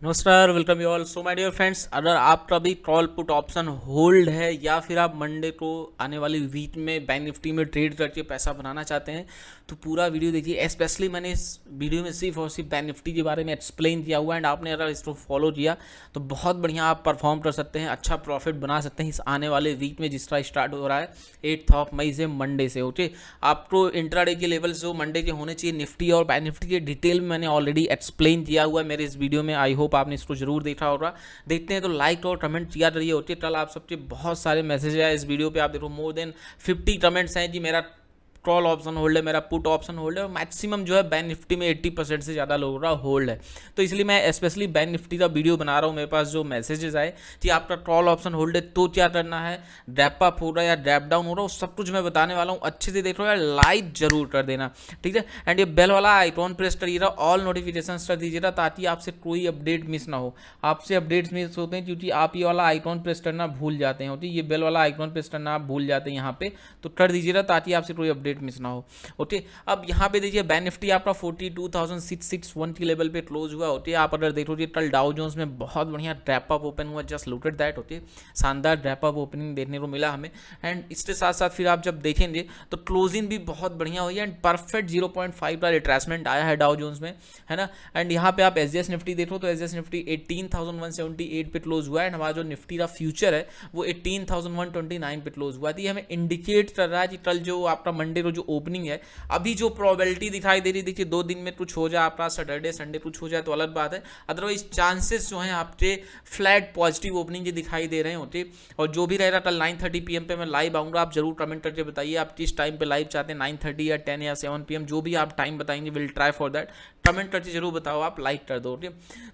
नमस्कार, welcome you all. So my dear friends, अगर आपका भी कॉल पुट ऑप्शन होल्ड है या फिर आप मंडे को आने वाली वीक में बैंक निफ्टी में ट्रेड करके पैसा बनाना चाहते हैं तो पूरा वीडियो देखिए। स्पेशली मैंने इस वीडियो में सिर्फ और सिर्फ बैंक निफ्टी के बारे में एक्सप्लेन किया हुआ है एंड आपने अगर इसको फॉलो किया तो बहुत बढ़िया आप परफॉर्म कर सकते हैं, अच्छा प्रॉफिट बना सकते हैं इस आने वाले वीक में जिसका स्टार्ट हो रहा है 8 मई से, मंडे से। ओके, आपको इंट्राडे के लेवल्स जो मंडे के होने चाहिए निफ्टी और बैंक निफ्टी के डिटेल में मैंने ऑलरेडी एक्सप्लेन किया हुआ है मेरे इस वीडियो में। आई होप आपने इसको जरूर देखा होगा। देखते हैं तो लाइक और कमेंट किया करिए। होती है कल आप सबके बहुत सारे मैसेज आए इस वीडियो पे, आप देखो मोर देन 50 कमेंट्स हैं कि मेरा कॉल ऑप्शन होल्ड है, मेरा पुट ऑप्शन होल्ड है, और मैक्सिमम जो है बैंक निफ्टी में 80% से ज़्यादा लोगों का होल्ड है। तो इसलिए मैं स्पेशली बैंक निफ्टी का वीडियो बना रहा हूँ। मेरे पास जो मैसेजेस आए कि आपका कॉल ऑप्शन होल्ड है तो क्या करना है, ड्रैप अप हो रहा है या ड्रैप डाउन हो रहा है, वो सब कुछ मैं बताने वाला हूँ। अच्छे से देख रहा हूँ यार, लाइक जरूर कर देना, ठीक है। एंड ये बेल वाला आइकॉन प्रेस करिएगा, ऑल नोटिफिकेशन कर दीजिएगा ताकि आपसे कोई अपडेट मिस ना हो। आपसे अपडेट्स मिस होते हैं क्योंकि आप ये वाला आइकॉन प्रेस करना भूल जाते हैं। होती है ये बेल वाला आइकॉन प्रेस करना आप भूल जाते हैं यहाँ पे, तो कर दीजिएगा ताकि आपसे कोई अपडेट मिस ना हो। ओके, अब यहाँ पे देखिए बैंक निफ्टी आपका 42,661 की लेवल पे क्लोज हुआ। होती है आप अगर देखोगे कल डाउ जोन्स में बहुत बढ़िया ड्रैप अप ओपन हुआ, जस्ट लुक एट दैट। होती है शानदार ड्रैप अप ओपनिंग देखने को मिला हमें। एंड इसके साथ साथ फिर आप जब देखेंगे तो क्लोजिंग भी बहुत बढ़िया हुई है एंड परफेक्ट 0.5 का रिट्रेसमेंट आया है डाउ जोन्स में, है ना। एंड यहाँ पे आप एसजीएस निफ्टी देखो तो एसजीएस निफ्टी 18,178 पे क्लोज हुआ है एंड हमारा जो निफ्टी का फ्यूचर है वो 18,129 पे क्लोज हुआ। थी हमें इंडिकेट कर रहा है कि कल जो आपका मंडे को जो ओपनिंग है, अभी जो प्रोबेबिलिटी दिखाई दे रही, देखिए 2 दिन में कुछ हो जाए, आपका सैटरडे संडे कुछ हो जाए तो अलग बात है। अदरवाइज चांसेस जो हैं आपके फ्लैट पॉजिटिव ओपनिंग के दिखाई दे रहे होते। और जो भी रहेगा कल 9:30 PM पे मैं लाइव आऊँगा। आप जरूर कमेंट करके बताइए आप किस टाइम पे लाइव चाहते हैं, 9:30 या 10 या 7 PM, जो भी आप टाइम बताएंगे will try for that. Comment करके जरूर बताओ, आप लाइक कर दो। ठीक,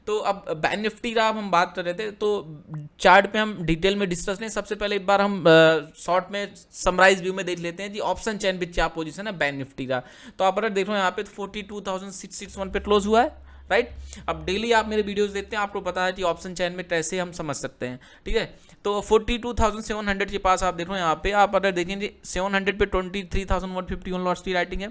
तो अब बैंक निफ्टी का हम बात कर रहे थे तो चार्ट पे हम डिटेल में डिस्कस नहीं, सबसे पहले एक बार हम शॉर्ट में समराइज व्यू में देख लेते हैं कि ऑप्शन चेन पे क्या पोजीशन है बैंक निफ्टी का। तो आप अगर देखो यहाँ पे 42,661 पे क्लोज हुआ है, राइट। अब डेली आप मेरे वीडियोस देखते हैं, आपको पता है कि ऑप्शन चेन में कैसे हम समझ सकते हैं, ठीक है। तो 42,700 के पास आप देखो यहाँ पे, आप अगर देखेंगे 700 पे 23,151 लॉट्स की राइटिंग है,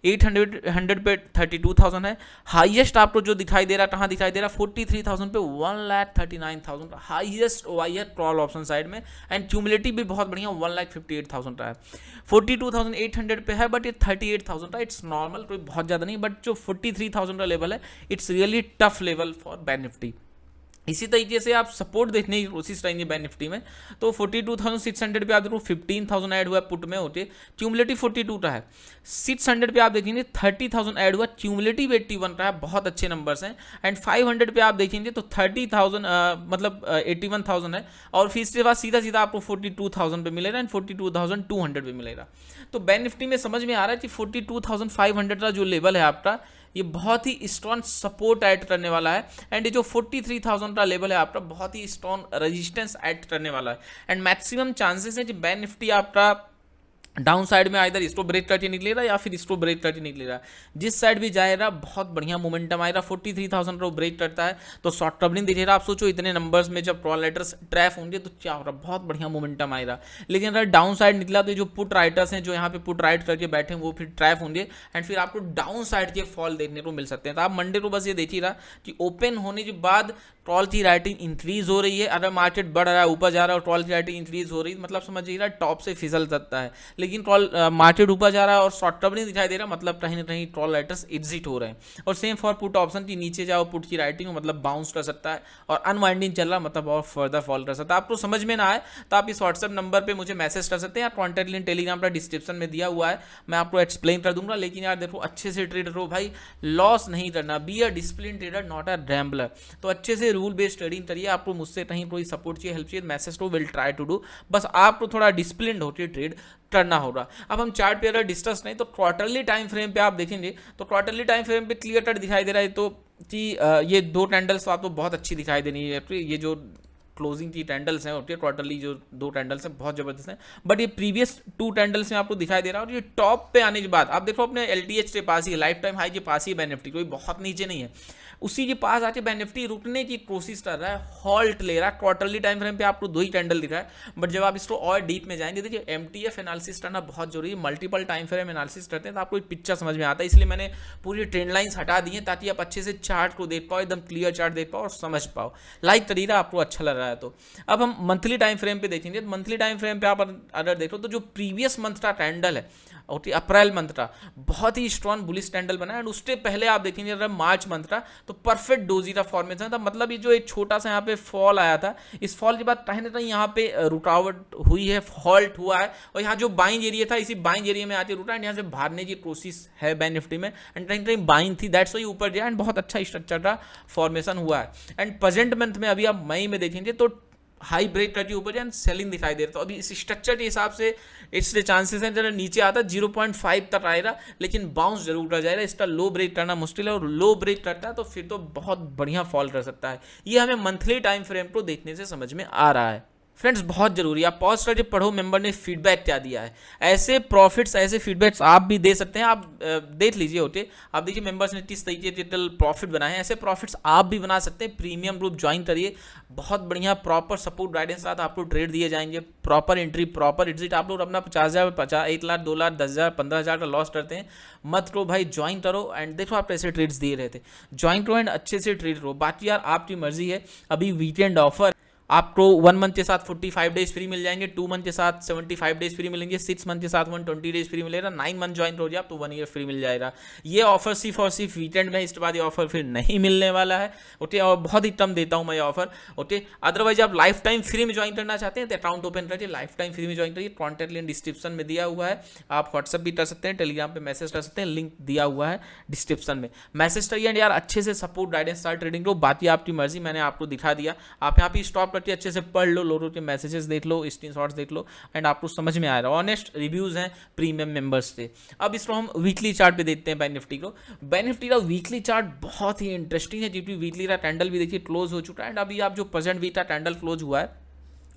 800 पे 32,000 है। हाईएस्ट आपको जो दिखाई दे रहा है, कहाँ दिखाई दे रहा है, 43,000 पे 1,39,000 का हाईएस्ट ओआई है कॉल ऑप्शन साइड में। एंड क्यूमुलेटिव भी बहुत बढ़िया 1,58,000 का है। 42,800 पे है बट ये 38,000 का, इट्स नॉर्मल, कोई बहुत ज़्यादा नहीं। बट जो 43,000 का लेवल है, it's really tough level for bank Nifty. इसी तरीके से आप सपोर्ट देखने की कोशिश करेंगे बैंक निफ्टी में तो 42,600 पे आप देखो 15,000 ऐड हुआ पुट में होते, क्यूमुलेटिव 42 का है। 600 पे आप देखेंगे 30,000 ऐड हुआ, क्यूमुलेटिव 81 का है, बहुत अच्छे नंबर्स हैं। एंड 500 पे आप देखेंगे तो 30,000 मतलब 81,000 है। और फिर इसके बाद सीधा सीधा आपको 42,000 पे मिलेगा एंड 42,200 पे मिलेगा। तो बैंक निफ्टी में समझ में आ रहा है कि 42,500 का जो लेवल है आपका, ये बहुत ही स्ट्रॉन्ग सपोर्ट ऐड करने वाला है। एंड ये जो 43,000 का लेवल है आपका, बहुत ही स्ट्रॉन्ग रेजिस्टेंस ऐड करने वाला है। एंड मैक्सिमम चांसेस है कि बैंक निफ्टी आपका डाउन साइड में आइधर इसको ब्रेक करके निकलेगा या फिर इसको ब्रेक करके निकलेगा। जिस साइड भी जाएगा बहुत बढ़िया मोमेंटम आएगा। 43,000 को ब्रेक करता है तो शॉर्ट कवरिंग दिखेगा। आप सोचो इतने नंबर्स में जब कॉल लेटर्स ट्रैप होंगे तो क्या हो रहा है, बहुत बढ़िया मोमेंटम आएगा। लेकिन अगर डाउन साइड निकला तो जो पुट राइटर्स हैं, जो यहाँ पे पुट राइट करके बैठे हैं, वो फिर ट्रैप होंगे एंड फिर आपको डाउन साइड के फॉल देखने को मिल सकते हैं। तो आप मंडे को बस ये देखिए रहा कि ओपन होने के बाद कॉल की राइटिंग इंक्रीज हो रही है। अगर मार्केट बढ़ रहा है, ऊपर जा रहा है और कॉल की राइटिंग इंक्रीज हो रही है, मतलब समझिएगा टॉप से फिसल सकता है। लेकिन कॉल मार्केट ऊपर जा रहा है और शॉर्ट टर्म नहीं दिखाई दे रहा, मतलब कहीं ना कहीं कॉल राइटर्स एग्जिट हो रहे हैं। और सेम फॉर पुट ऑप्शन की, नीचे जाओ पुट की राइटिंग मतलब बाउंस कर सकता है, और अनवाइंडिंग चल रहा मतलब और फर्दर फॉल कर सकता है। आपको समझ में ना आए तो आप इस व्हाट्सएप नंबर पर मुझे मैसेज कर सकते हैं, या कॉन्टैक्ट लिंक टेलीग्राम पर डिस्क्रिप्शन में दिया हुआ है, मैं आपको एक्सप्लेन कर दूंगा। लेकिन यार देखो अच्छे से ट्रेड करो भाई, लॉस नहीं करना, be a discipline trader not a Rambler. तो अच्छे से रूल बेस्ड ट्रेडिंग करिए। आपको मुझसे कहीं कोई सपोर्ट चाहिए, हेल्प चाहिए, मैसेज को विल ट्राई टू डू। बस आपको थोड़ा डिसिप्लिन होकर ट्रेड करना होगा। अब हम चार्ट पे अगर डिस्कस नहीं तो क्वार्टरली टाइम फ्रेम पे आप देखेंगे तो क्वार्टरली टाइम फ्रेम पे क्लियर कट दिखाई दे रहा है। तो कि ये 2 कैंडल्स आपको बहुत अच्छी दिखाई देनी है। ये जो क्लोजिंग की कैंडल्स हैं और क्वार्टरली जो 2 कैंडल्स हैं बहुत जबरदस्त हैं। बट ये प्रीवियस 2 कैंडल्स में आपको दिखाई दे रहा है। और ये टॉप पे आने के बाद आप देखो अपने LTH के पास ही, लाइफ टाइम हाई के पास ही बैंक निफ्टी, कोई बहुत नीचे नहीं है। उसी के पास आके बैंक निफ्टी रुकने की कोशिश कर रहा है, हॉल्ट ले रहा है। क्वार्टरली टाइम फ्रेम पे आपको 2 ही कैंडल दिख रहा है, बट जब आप इसको और डीप में जाएंगे, देखिए एमटीएफ एनालिसिस करना बहुत जरूरी है। मल्टीपल टाइम फ्रेम एनालिसिस करते हैं तो आपको एक पिक्चर समझ में आता है, इसलिए मैंने पूरी ट्रेंड लाइंस हटा दी है ताकि आप अच्छे से चार्ट को देख पाओ, एकदम क्लियर चार्ट देख पाओ और समझ पाओ। लाइक तरीका आपको अच्छा लग रहा है तो अब हम मंथली टाइम फ्रेम पे देखेंगे। मंथली टाइम फ्रेम पे आप अगर देखो तो जो प्रीवियस मंथ का कैंडल है, ओके, अप्रैल मंथ का बहुत ही स्ट्रॉन्ग बुलिश कैंडल बना है। एंड उससे पहले आप देखेंगे अगर मार्च मंथ का, तो परफेक्ट डोजी का फॉर्मेशन था। मतलब ये जो एक छोटा सा यहाँ पे फॉल आया था, इस फॉल के बाद कहीं ना कहीं यहाँ पे रुकावट हुई है, फॉल्ट हुआ है, और यहाँ जो बाइंग एरिया था, इसी बाइंग एरिया में आके रुका एंड यहाँ से भागने की कोशिश है बैंक निफ्टी में। एंड कहीं कहीं बाइंग थी, दैट्स वाई ऊपर गया एंड बहुत अच्छा स्ट्रक्चर का फॉर्मेशन हुआ है। एंड प्रेजेंट मंथ में अभी आप मई में देखेंगे तो हाई ब्रेक करके ऊपर एंड सेलिंग दिखाई दे रहा है। तो अभी इस स्ट्रक्चर के हिसाब से इसके चांसेस हैं जरा नीचे आता 0.5 तक आएगा, लेकिन बाउंस जरूर कर जाएगा। इसका लो ब्रेक करना मुश्किल है, और लो ब्रेक करता है तो फिर तो बहुत बढ़िया फॉल कर सकता है। ये हमें मंथली टाइम फ्रेम को देखने से समझ में आ रहा है। फ्रेंड्स बहुत जरूरी है, आप पॉज करके पढ़ो मेंबर ने फीडबैक क्या दिया है। ऐसे प्रॉफिट्स, ऐसे फीडबैक्स आप भी दे सकते हैं। आप देख लीजिए, होते आप देखिए मेंबर्स ने किस तरीके के टोटल प्रॉफिट बनाए हैं, ऐसे प्रॉफिट्स आप भी बना सकते हैं। प्रीमियम ग्रुप ज्वाइन करिए, बहुत बढ़िया प्रॉपर सपोर्ट गाइडेंस साथ आपको ट्रेड दिए जाएंगे, प्रॉपर एंट्री, प्रॉपर एग्जिट। आप लोग अपना 50,000, 1 लाख, 2 लाख, 10,000, 15,000 का लॉस करते हैं, मत करो भाई, ज्वाइन करो। एंड देखो आप कैसे ट्रेड्स दिए रहे थे, ज्वाइन करो एंड अच्छे से ट्रेड करो। बाकी यार आपकी मर्जी है। अभी वीकेंड ऑफर आपको 1 मंथ के साथ 45 डेज फ्री मिल जाएंगे, 2 मंथ के साथ 75 डेज फ्री मिलेंगे, 6 मंथ के साथ 120 डेज फ्री मिलेगा, 9 मंथ ज्वाइन हो जाए आप तो 1 ईयर फ्री मिल जाएगा। ये ऑफर सिर्फ और सिर्फ वीकेंड में, इसके बाद ये ऑफर फिर नहीं मिलने वाला है, ओके। और बहुत ही कम देता हूँ मैं ये ऑफर, ओके। अदरवाइज आप लाइफ टाइम फ्री में ज्वाइन करना चाहते हैं तो अकाउंट ओपन करिए, लाइफ टाइम फ्री में ज्वाइन करिए। कॉन्टैक्ट लिंक डिस्क्रिप्शन में दिया हुआ है, आप व्हाट्सअप भी कर सकते हैं, टेलीग्राम पे मैसेज कर सकते हैं, लिंक दिया हुआ है डिस्क्रिप्शन में। मैसेज करिए यार, अच्छे से सपोर्ट गाइडेंस स्टार्ट ट्रेडिंग को। बाकी आपकी मर्जी, मैंने आपको दिखा दिया, आप यहाँ पे स्टॉप करके अच्छे से पढ़ लो, लोगों के मैसेजेस देख लो, स्क्रीनशॉट्स देख लो एंड आपको समझ में आ रहा है। ऑनेस्ट रिव्यूज हैं प्रीमियम मेंबर्स से। अब इसको हम वीकली चार्ट पे देखते हैं बैंक निफ्टी को। बैंक निफ्टी का वीकली चार्ट बहुत ही इंटरेस्टिंग है, क्योंकि वीकली का कैंडल भी देखिए क्लोज हो चुका है। एंड अभी आप जो प्रेजेंट वीक का कैंडल क्लोज हुआ है,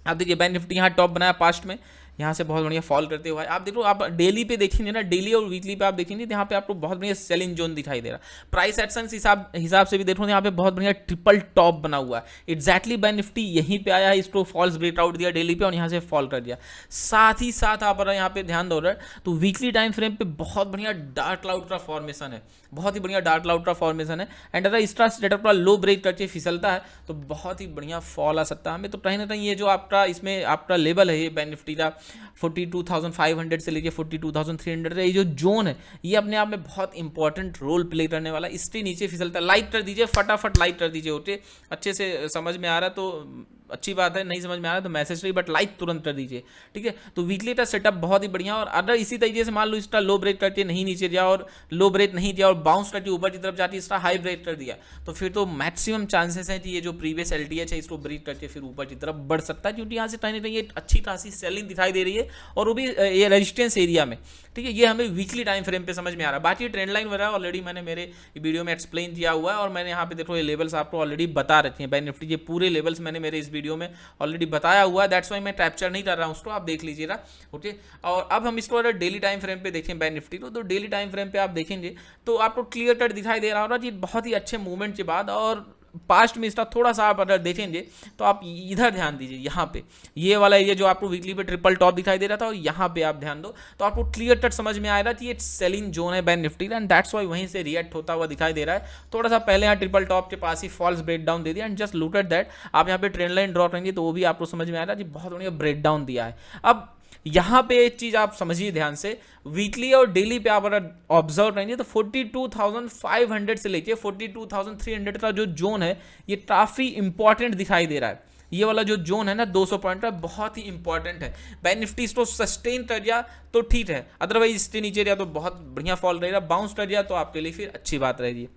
आप देखिए बैंक निफ्टी यहाँ टॉप बनाया पास्ट में, यहाँ से बहुत बढ़िया फॉल करते हुए आप देखो। आप डेली पे देखेंगे ना, डेली और वीकली पे आप देखेंगे तो यहाँ पे आपको बहुत बढ़िया सेलिंग जोन दिखाई दे रहा है। प्राइस एक्शन हिसाब से भी देखो यहाँ पे बहुत बढ़िया ट्रिपल टॉप बना हुआ है। एग्जैक्टली बैंक निफ्टी यहीं पे आया है, इसको फॉल्स ब्रेकआउट दिया डेली पे और यहाँ से फॉल कर दिया। साथ ही साथ आप अगर यहाँ पे ध्यान दो तो वीकली टाइम फ्रेम पे बहुत बढ़िया डार्क क्लाउड का फॉर्मेशन है, बहुत ही बढ़िया डार्क क्लाउड का फॉर्मेशन है। एंड अगर इसका सेटअप का लो ब्रेक करके फिसलता है तो बहुत ही बढ़िया फॉल आ सकता है हमें। तो कहीं ना कहीं ये जो आपका इसमें आपका लेवल है, ये बैंक निफ्टी का 42,500 से लेके 42,300 ये जो जोन है, ये अपने आप में बहुत इंपॉर्टेंट रोल प्ले करने वाला है। इसके नीचे फिसलता है, लाइक कर दीजिए, फटाफट लाइक कर दीजिए, ओके। अच्छे से समझ में आ रहा तो अच्छी बात है, नहीं समझ में आ रहा तो मैसेज रही, बट लाइक तुरंत कर दीजिए, ठीक है। तो वीकली का सेटअप बहुत ही बढ़िया। और अगर इसी तरीके से मान लो इसका लो ब्रेक करके नहीं नीचे दिया और लो ब्रेक नहीं दिया और बाउंस करके ऊपर की तरफ जाती है, इसका हाई ब्रेक कर दिया, तो फिर तो मैक्सिमम चांसेस है कि ये जो प्रीवियस एलटीएच है इसको ब्रेक करके फिर ऊपर की तरफ बढ़ सकता है, क्योंकि यहाँ से कहीं ना कहीं ये अच्छी खासी सेलिंग दिखाई दे रही है, और वो भी ये रेजिस्टेंस एरिया में, ठीक है। ये हमें वीकली टाइम फ्रेम पे समझ में आ रहा है। बाकी ट्रेंड लाइन वगैरह ऑलरेडी मैंने मेरे वीडियो में एक्सप्लेन किया हुआ है, और मैंने यहाँ पे देखो ये लेवल्स आपको ऑलरेडी बता रखे हैं। बैंक निफ्टी के पूरे लेवल्स मैंने मेरे इस वीडियो में ऑलरेडी बताया हुआ है, दैट्स वाई मैं कैप्चर नहीं कर रहा हूँ उसको, आप देख लीजिएगा, ओके। और अब हम इसको अगर डेली टाइम फ्रेम पे देखें बैंक निफ्टी को, तो डेली टाइम फ्रेम पे आप देखेंगे तो आपको क्लियर कट दिखाई दे रहा होगा कि बहुत ही अच्छे मूवमेंट के बाद, और पास्ट में इसका थोड़ा सा आप अगर देखेंगे तो आप इधर ध्यान दीजिए, यहाँ पे ये वाला एरिया जो आपको वीकली पे ट्रिपल टॉप दिखाई दे रहा था, और यहाँ पे आप ध्यान दो तो आपको क्लियर कट समझ में आएगा कि ये सेलिंग जोन है बैंक निफ्टी का, एंड दैट्स वाई वहीं से रिएक्ट होता हुआ दिखाई दे रहा है। थोड़ा सा पहले यहाँ ट्रिपल टॉप के पास ही फॉल्स ब्रेक डाउन दे दिया, and just look at that. आप यहाँ पे ट्रेंड लाइन ड्रॉ करेंगे तो वो भी आपको समझ में आएगा कि बहुत बढ़िया ब्रेक डाउन दिया है। अब यहाँ पे एक चीज आप समझिए ध्यान से, वीकली और डेली पे आप अगर ऑब्जर्व करेंगे तो 42,500 से लेके 42,300 का जो जोन है ये काफी इंपॉर्टेंट दिखाई दे रहा है। ये वाला जो जोन है ना 200 पॉइंट का, बहुत ही इंपॉर्टेंट है। बैंक निफ्टी इसको सस्टेन कर दिया तो ठीक है, अदरवाइज इसके नीचे गया तो बहुत बढ़िया फॉल रहेगा। बाउंस कर दिया तो आपके लिए फिर अच्छी बात रहेगी।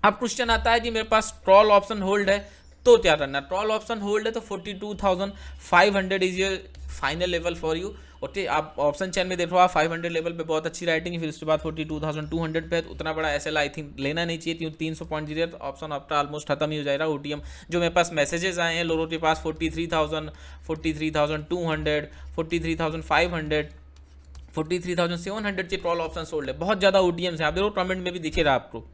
अब क्वेश्चन आता है कि मेरे पास कॉल ऑप्शन होल्ड है तो क्या करना। कॉल ऑप्शन होल्ड है तो 42,500 is your final level for you, okay. आप ऑप्शन चेन में देखो, आप 500 लेवल पे बहुत अच्छी राइटिंग है, फिर उसके बाद 42,200 पे उतना बड़ा एसएल आई थिंक लेना नहीं चाहिए, क्योंकि 300 पॉइंट जीरो तो ऑप्शन आपका ऑलमोस्ट खत्म ही हो जाएगा। ओटीएम जो मेरे पास मैसेजेस आए हैं लोगों के पास 43,000, 43,200, 43,500, 43,700 के कॉल ऑप्शन होल्ड है। बहुत ज़्यादा ओटीएम्स है, आप देखो कमेंट में भी दिखेगा आपको।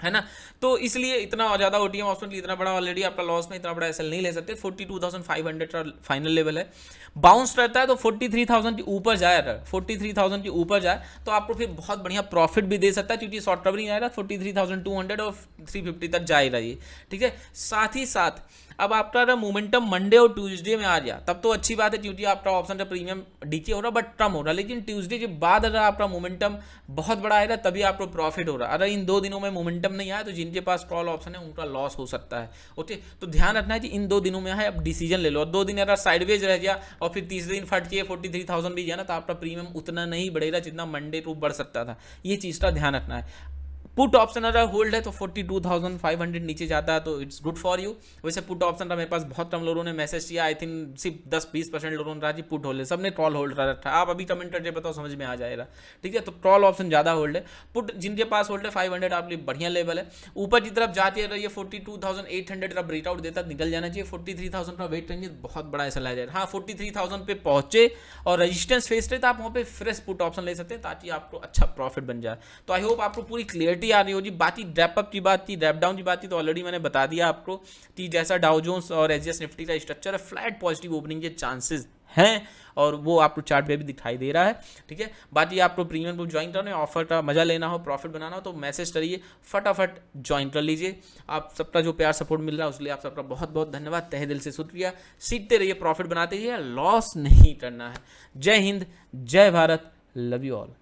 है ना। तो इसलिए इतना ज़्यादा ओटीएम ऑप्शन इतना बड़ा ऑलरेडी आपका लॉस में, इतना बड़ा एसएल नहीं ले सकते। 42,500 का फाइनल लेवल है। बाउंस रहता है तो 43,000 के ऊपर जाए, अगर 43,000 के ऊपर जाए तो आपको फिर बहुत बढ़िया प्रॉफिट भी दे सकता है, क्योंकि शॉर्ट कवरिंग आएगा 43,200 और 350 तक जा ही रही है, ठीक है। साथ ही साथ अब आपका अगर मोमेंटम मंडे और ट्यूसडे में आ गया तब तो अच्छी बात है, क्योंकि आपका ऑप्शन का प्रीमियम डीके हो रहा बट कम हो रहा, लेकिन ट्यूसडे के बाद अगर आपका मोमेंटम बहुत बड़ा आएगा तभी आपको प्रॉफिट हो रहा है। अगर इन 2 दिनों में मोमेंटम नहीं आया तो जिनके पास कॉल ऑप्शन है उनका लॉस हो सकता है। ओके, तो ध्यान रखना है कि इन 2 दिनों में है, अब डिसीजन ले लो। और 2 दिन अगर साइडवेज रह गया और फिर तीसरे दिन फट के 43,000 भी गया ना, तो आपका प्रीमियम उतना नहीं बढ़ेगा जितना मंडे को बढ़ सकता था। ये चीज़ का ध्यान रखना है। पुट ऑप्शन अगर होल्ड है तो 42,500 नीचे जाता है तो इट्स गुड फॉर यू। वैसे पुट ऑप्शन का मेरे पास बहुत कम लोगों ने मैसेज किया, आई थिंक सिर्फ 10-20% लोगों ने रहा जी पुट होल्ड है, सबने कॉल होल्ड रखा है। आप अभी कमेंट करके बताओ, समझ में आ जाएगा, ठीक है। तो कॉल ऑप्शन ज़्यादा होल्ड है। पुट जिनके पास होल्ड है 500 आप लिए बढ़िया लेवल है। ऊपर की तरफ जाती है ये 42,800 का ब्रेकआउट देता निकल जाना चाहिए। 43,000 का वेट करेंगे बहुत बड़ा ऐसा ला जाएगा। हाँ, 43,000 पे पहुंचे और रजिस्टेंस फेस रहे तो आप वहाँ पे फ्रेश पुट ऑप्शन ले सकते हैं, ताकि आपको अच्छा प्रॉफिट बन जाए। तो आई होप आपको पूरी क्लियरिटी आ रही होगी। बाकी ड्रैप अप की बात थी, ड्रैप डाउन की बात थी, तो ऑलरेडी मैंने बता दिया आपको कि जैसा डाउ जोन्स और एसजीएस निफ्टी का स्ट्रक्चर है, फ्लैट पॉजिटिव ओपनिंग के चांसेस हैं और वो आपको चार्ट पे भी दिखाई दे रहा है, ठीक है। बाकी आपको प्रीमियम को ज्वाइन करना है, ऑफर का मजा लेना हो, प्रॉफिट बनाना हो तो मैसेज करिए, फटाफट ज्वाइन कर लीजिए। आप सबका जो प्यार सपोर्ट मिल रहा है उसके लिए आप सबका बहुत बहुत धन्यवाद, तहे दिल से शुक्रिया। सीखते रहिए, प्रॉफिट बनाते रहिए, लॉस नहीं करना है। जय हिंद, जय भारत, लव यू ऑल।